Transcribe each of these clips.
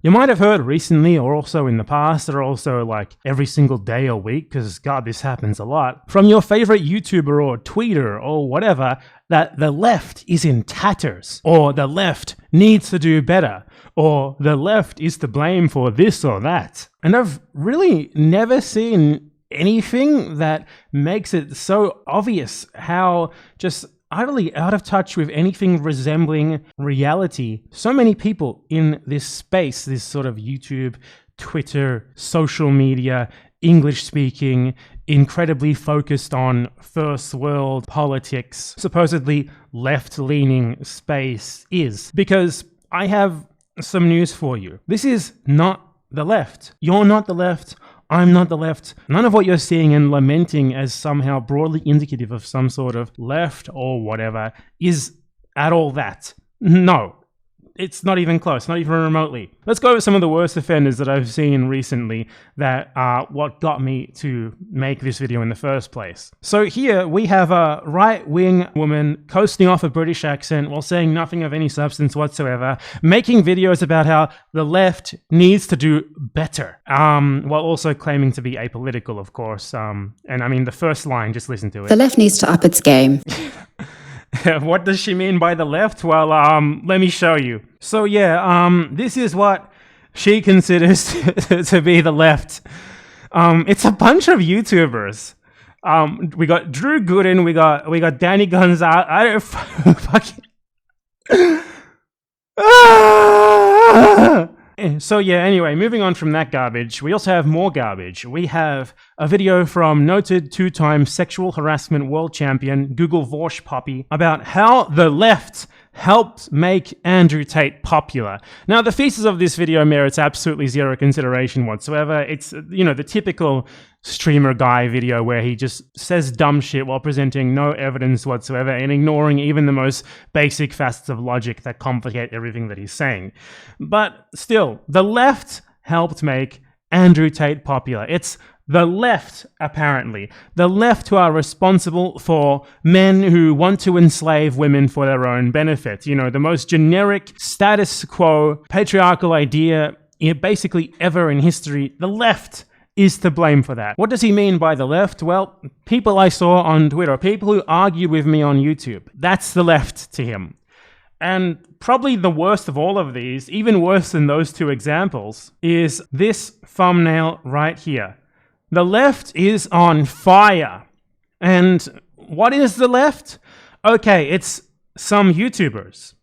You might have heard recently, or also in the past, or also like every single day or week, because God, this happens a lot, from your favorite YouTuber or tweeter or whatever, that the left is in tatters, or the left needs to do better, or the left is to blame for this or that. And I've really never seen anything that makes it so obvious how just utterly out of touch with anything resembling reality so many people in this space, this sort of YouTube, Twitter, social media, English speaking, incredibly focused on first world politics, supposedly left-leaning space is. Because I have some news for you. This is not the left. You're not the left. I'm not the left. None of what you're seeing and lamenting as somehow broadly indicative of some sort of left or whatever is at all that. No. It's not even close, not even remotely. Let's go over some of the worst offenders that I've seen recently that are what got me to make this video in the first place. So here we have a right-wing woman coasting off a British accent while saying nothing of any substance whatsoever, making videos about how the left needs to do better, while also claiming to be apolitical, of course. And I mean, the first line, just listen to it. The left needs to up its game. What does she mean by the left? Well, let me show you. So yeah, this is what she considers to be the left. It's a bunch of YouTubers. We got Drew Gooden, we got Danny Gonzalez. I don't fucking. So yeah, anyway, moving on from that garbage, we also have more garbage. We have a video from noted two-time sexual harassment world champion Google Vorsh Poppy about how the left helped make Andrew Tate popular. Now, the thesis of this video merits absolutely zero consideration whatsoever. It's, you know, the typical streamer guy video where he just says dumb shit while presenting no evidence whatsoever and ignoring even the most basic facets of logic that complicate everything that he's saying. But still, the left helped make Andrew Tate popular. It's the left, apparently. The left who are responsible for men who want to enslave women for their own benefit. You know, the most generic status quo patriarchal idea basically ever in history. The left is to blame for that. What does he mean by the left? Well, people I saw on Twitter, people who argue with me on YouTube. That's the left to him. And probably the worst of all of these, even worse than those two examples, is this thumbnail right here. The left is on fire. And what is the left? Okay, it's some YouTubers.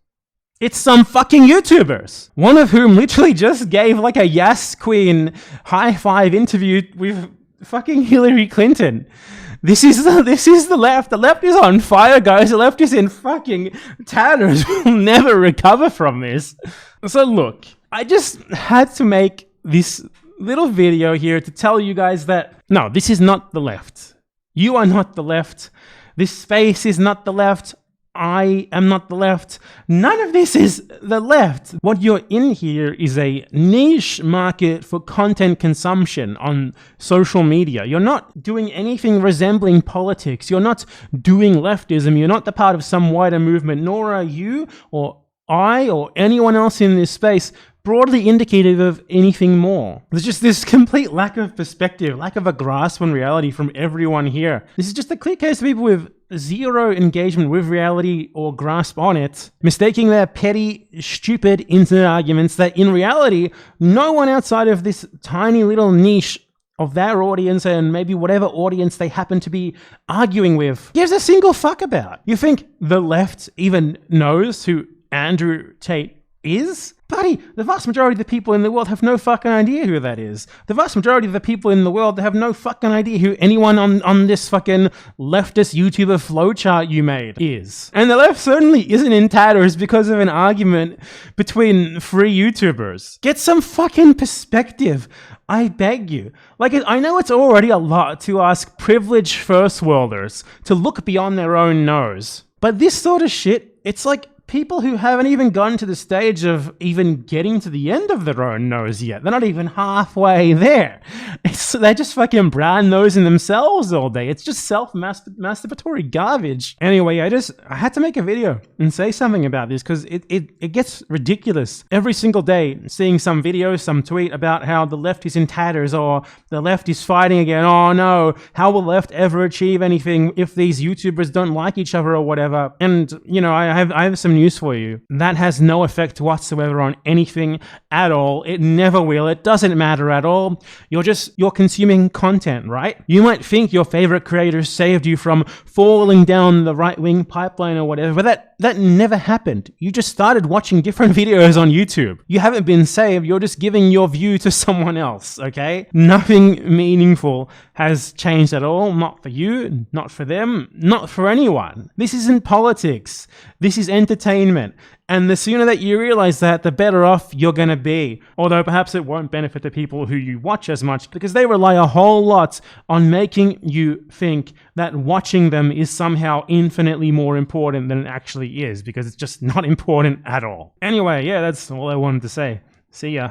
It's some fucking YouTubers. One of whom literally just gave like a Yas Queen high five interview with fucking Hillary Clinton. This is the left. The left is on fire, guys. The left is in fucking tatters. We'll never recover from this. So look, I just had to make this little video here to tell you guys that no, this is not the left. You are not the left. This space is not the left. I am not the left. None of this is the left. What you're in here is a niche market for content consumption on social media. You're not doing anything resembling politics. You're not doing leftism. You're not the part of some wider movement, nor are you or I or anyone else in this space broadly indicative of anything more. There's just this complete lack of perspective, lack of a grasp on reality from everyone here. This is just a clear case of people with zero engagement with reality or grasp on it, mistaking their petty, stupid internet arguments that in reality, no one outside of this tiny little niche of their audience and maybe whatever audience they happen to be arguing with gives a single fuck about. You think the left even knows who Andrew Tate is? Buddy, the vast majority of the people in the world have no fucking idea who that is. The vast majority of the people in the world have no fucking idea who anyone on this fucking leftist YouTuber flowchart you made is. And the left certainly isn't in tatters because of an argument between free YouTubers. Get some fucking perspective. I beg you. Like, I know it's already a lot to ask privileged first worlders to look beyond their own nose. But this sort of shit, it's like people who haven't even gotten to the stage of even getting to the end of their own nose yet. They're not even halfway there. They're just fucking brown nosing themselves all day. It's just self-masturbatory garbage. Anyway, I had to make a video and say something about this because it gets ridiculous. Every single day, seeing some video, some tweet about how the left is in tatters or the left is fighting again. Oh no, how will the left ever achieve anything if these YouTubers don't like each other or whatever? And, you know, I have some news for you. That has no effect whatsoever on anything at all. It never will. It doesn't matter at all. You're consuming content, right? You might think your favorite creators saved you from falling down the right-wing pipeline or whatever, but that never happened. You just started watching different videos on YouTube. You haven't been saved. You're just giving your view to someone else, okay? Nothing meaningful has changed at all. Not for you, not for them, not for anyone. This isn't politics. This is entertainment. And the sooner that you realize that, the better off you're going to be. Although perhaps it won't benefit the people who you watch as much because they rely a whole lot on making you think that watching them is somehow infinitely more important than it actually is, because it's just not important at all. Anyway, yeah, that's all I wanted to say. See ya.